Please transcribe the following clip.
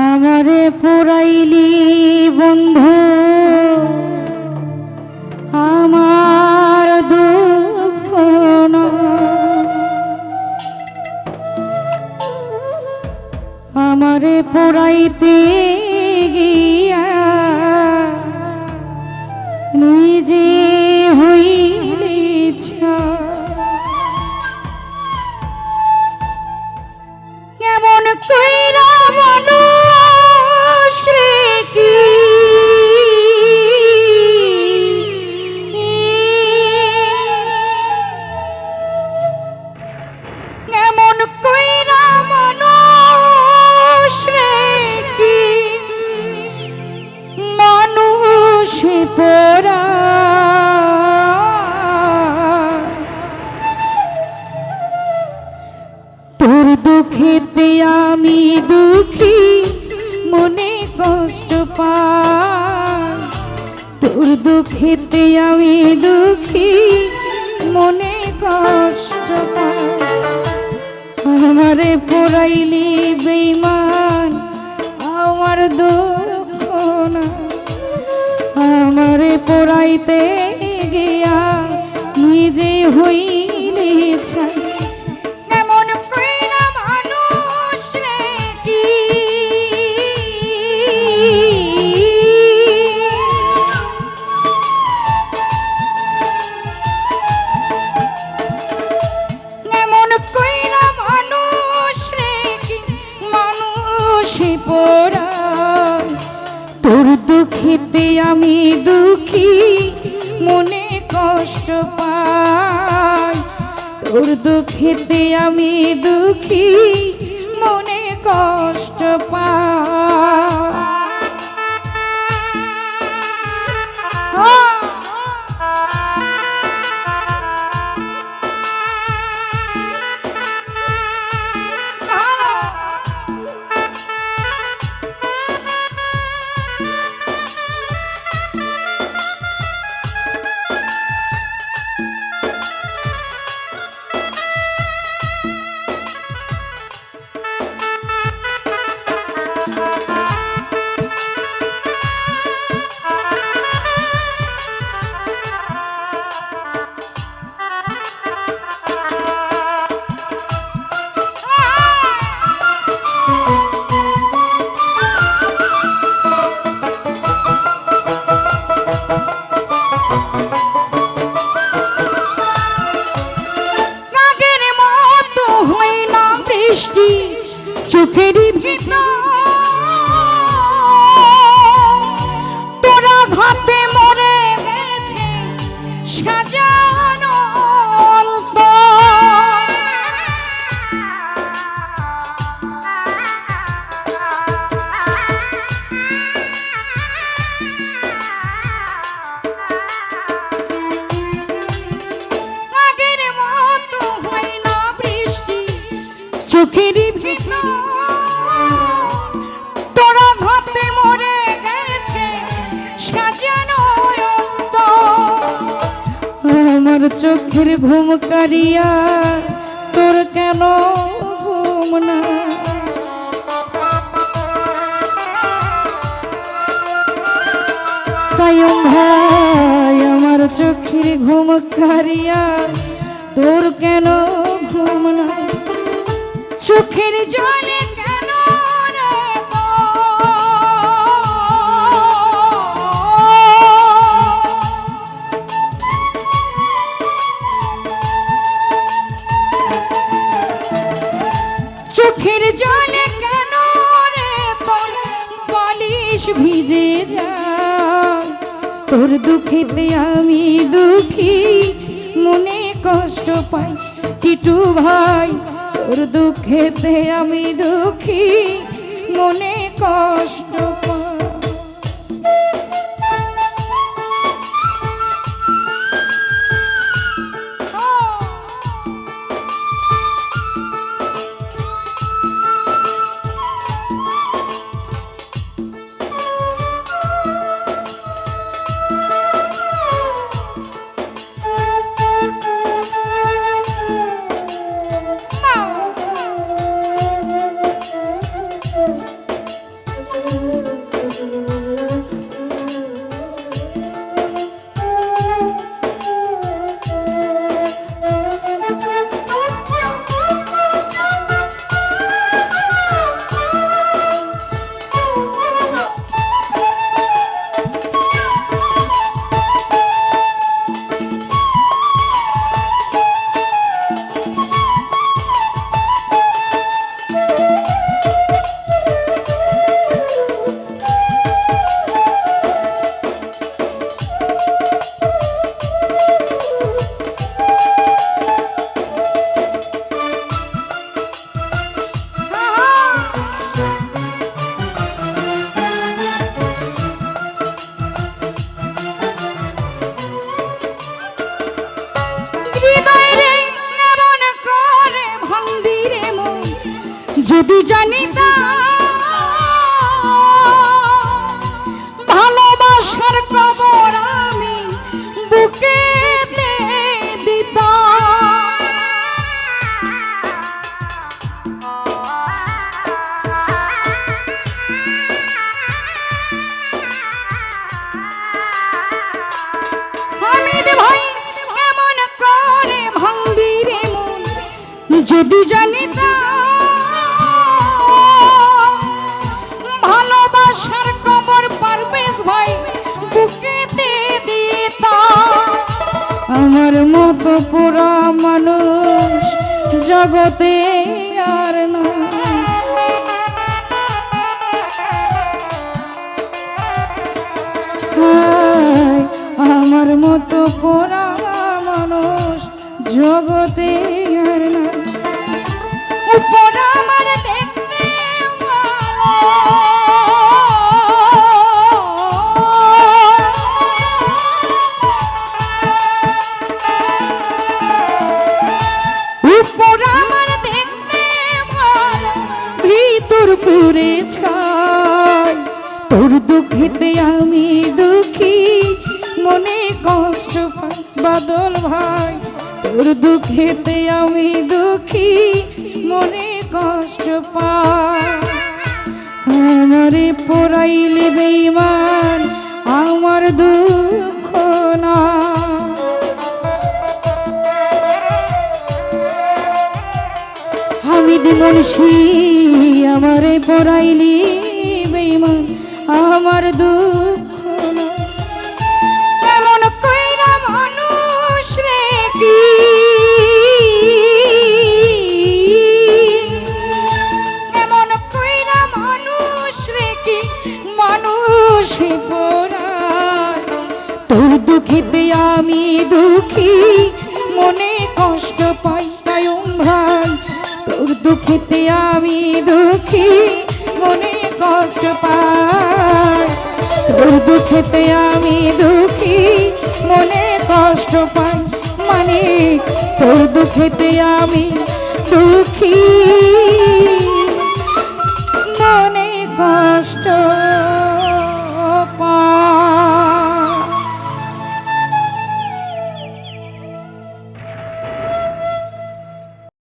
আমারে পুরাইলি বন্ধু আমার দুঃখ না, আমারে পুরাইতে গিয়া নিজে হইলি কেমন কইরা মানুষ রে কি কেমন কইরা মানুষ রে কি মানুষ পোড়া তোর দুঃখেতে আমি দুঃখী মনে কষ্ট পাই, তোর দুঃখেতে আমি দুঃখী মনে কষ্ট পাই। আমারে পোড়াইলি বেঈমান আমার দুঃখ না, আমারে পোড়াইতে গিয়া নিজে হইলি ছাই কেমন কইরা মানুষ রে কি কেমন কইরা মানুষ রে কি মানুষ পোড়া তোর দুঃখেতে আমি দুঃখী মনে কষ্ট পাই, তোর দুঃখেতে আমি দুঃখী মনে কষ্ট পাই। চোখের ভিতর তোরা ঘাতে মরে গেছে সাজানো আগের মতো হয় না বৃষ্টি চোখের ভিতর তোরা ঘাতে মরে গেছে সাজানো আমার চোখের ঘুম কারিয়া তোর কেন ঘুম না, তাই ভাই আমার চোখের ঘুম কারিয়া তোর কেন ঘুম না, চোখের জলে কেন চোখের জলে কেন রে তোর বালিশ ভিজে যায়, তোর দুঃখেতে আমি দুঃখী মনে কষ্ট পাই টিটু ভাই, তোর দুঃখেতে আমি দুঃখী মনে কষ্ট পাই। জানিতাম ভালোবাসার কবর আমি বুকেতে দিতাম। হামিদ ভাই এমন করে ভাঙবি রে মন, যদি জানিতাম ভালোবাসার কবর পারভেজ ভাই বুকেতে দিতাম। আমার মতো পুরা মানুষ জগতে আর না, আমার মতো পুরা মানুষ জগতে আর না। উপর আমার দেখতে ভালো, উপর আমার দেখতে ভালো, ভিতর পুরে ছাই। তোর দুঃখেতে আমি দুঃখী, মনে কষ্ট পাই বাদল ভাই। তোর দুঃখেতে আমি দুঃখী, মনে কষ্ট পাই। আমারে পোড়াইলে বেঈমান, আমার দুঃখ না। হামিদ মুন্সি আমারে পোড়াইলি বেঈমান, আমার দুঃখ না। এমন কইরা মানুষ রে কি, এমন কইরা মানুষ রে কি মানুষে পোড়ায়। তোর দুঃখেতে আমি দুঃখী, মনে কষ্ট পাই কায়ুম ভাই। তোর দুঃখেতে আমি দুঃখী, মনে কষ্ট পাই। তোর দুঃখেতে আমি দুঃখী, মনে কষ্ট পাই। মানে তোর দুঃখেতে আমি দুঃখী।